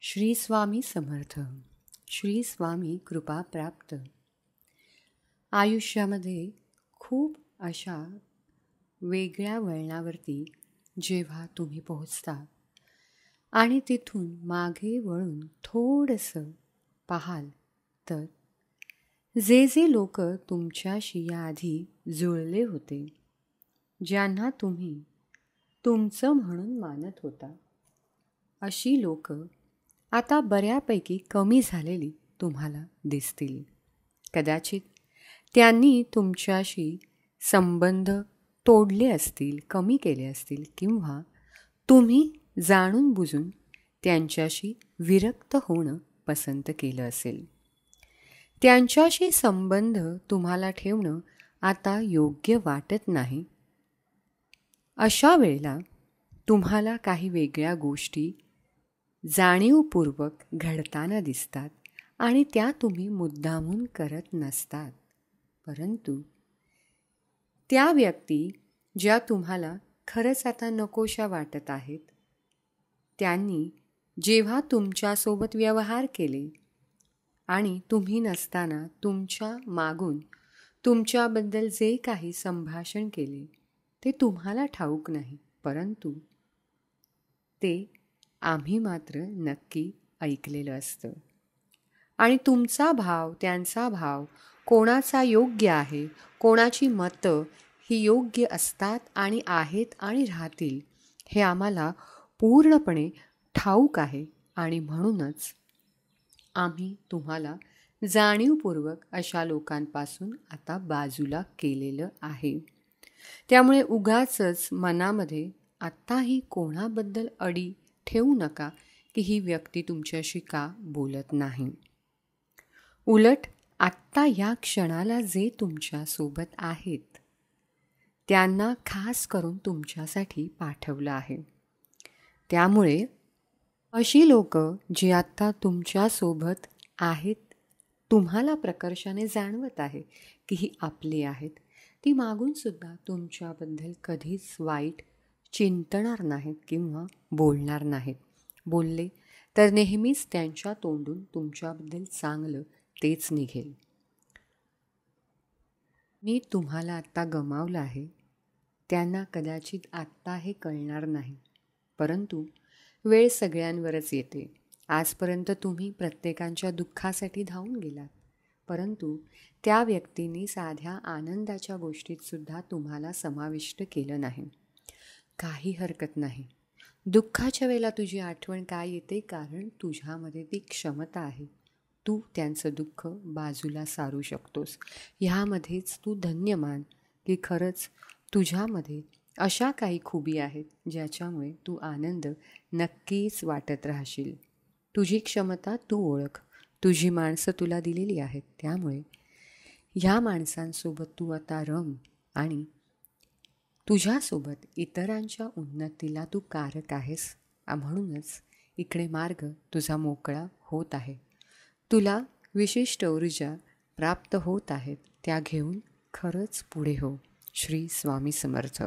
श्री स्वामी समर्थ. श्री स्वामी कृपा प्राप्त. आयुष्यामध्ये खूप अशा वेगळ्या वळणावरती जेव्हा तुम्ही पोहोचता आणि तिथून मागे वळून थोडंसं पाहाल तर जे लोक तुमच्याशी याआधी जुळले होते, ज्यांना तुम्ही तुमचं म्हणून मानत होता, अशी लोक आता बऱ्यापैकी कमी झालेली तुम्हाला दिसतील. कदाचित त्यांनी तुमच्याशी संबंध तोडले असतील, कमी केले असतील, किंवा तुम्ही जाणून बुजून त्यांच्याशी विरक्त होणं पसंत केलं असेल. त्यांच्याशी संबंध तुम्हाला ठेवणं आता योग्य वाटत नाही. अशा वेळेला तुम्हाला काही वेगळ्या गोष्टी जाणीवपूर्वक घडताना दिसतात आणि त्या तुम्ही मुद्दामून करत नसतात. परंतु त्या व्यक्ती ज्या तुम्हाला खरंच आता नकोशा वाटत आहेत, त्यांनी जेव्हा तुमच्यासोबत व्यवहार केले आणि तुम्ही नसताना तुमच्या मागून तुमच्याबद्दल जे काही संभाषण केले ते तुम्हाला ठाऊक नाही, परंतु ते आम्ही मात्र नक्की ऐकलेलं असतं. आणि तुमचा भाव, त्यांचा भाव, कोणाचा योग्य आहे, कोणाची मतं ही योग्य असतात आणि आहेत आणि राहतील, हे आम्हाला पूर्णपणे ठाऊक आहे. आणि म्हणूनच आम्ही तुम्हाला जाणीवपूर्वक अशा लोकांपासून आता बाजूला केलेलं आहे. त्यामुळे उगाचच मनामध्ये आत्ताही कोणाबद्दल अडी ठेवू नका की ही व्यक्ती तुमच्याशी का बोलत नाही. उलट आत्ता या क्षणाला जे तुमच्यासोबत आहेत त्यांना खास करून तुमच्यासाठी पाठवलं आहे. त्यामुळे अशी लोक जी आत्ता तुमच्यासोबत आहेत, तुम्हाला प्रकर्षाने जाणवत आहे की ही आपली आहेत, ती मागूनसुद्धा तुमच्याबद्दल कधीच वाईट चिंतणार नाहीत किंवा बोलणार नाहीत. बोलले तर नेहमीच त्यांच्या तोंडून तुमच्याबद्दल चांगलं तेच निघेल. मी तुम्हाला आत्ता गमावलं आहे, त्यांना कदाचित आत्ता हे कळणार नाही, परंतु वेळ सगळ्यांवरच येते. आजपर्यंत तुम्ही प्रत्येकांच्या दुःखासाठी धावून गेलात, परंतु त्या व्यक्तींनी साध्या आनंदाच्या गोष्टीतसुद्धा तुम्हाला समाविष्ट केलं नाही. काही हरकत नाही. दुःखाच्या वेळेला तुझी आठवण काय येते, कारण तुझ्यामध्ये ती क्षमता आहे. तू त्यांचं दुःख बाजूला सारू शकतोस. ह्यामध्येच तू धन्य मान की खरंच तुझ्यामध्ये अशा काही खूबी आहेत ज्याच्यामुळे तू आनंद नक्कीच वाटत राहशील. तुझी क्षमता तू ओळख. तुझी माणसं तुला दिलेली आहेत, त्यामुळे ह्या माणसांसोबत तू आता रम आणि तुझ्यासोबत इतरांच्या उन्नतीला तू कारक आहेस. म्हणूनच इकडे मार्ग तुझा मोकळा होत आहे. तुला विशिष्ट ऊर्जा प्राप्त होत आहेत, त्या घेऊन खरंच पुढे हो. श्री स्वामी समर्थ.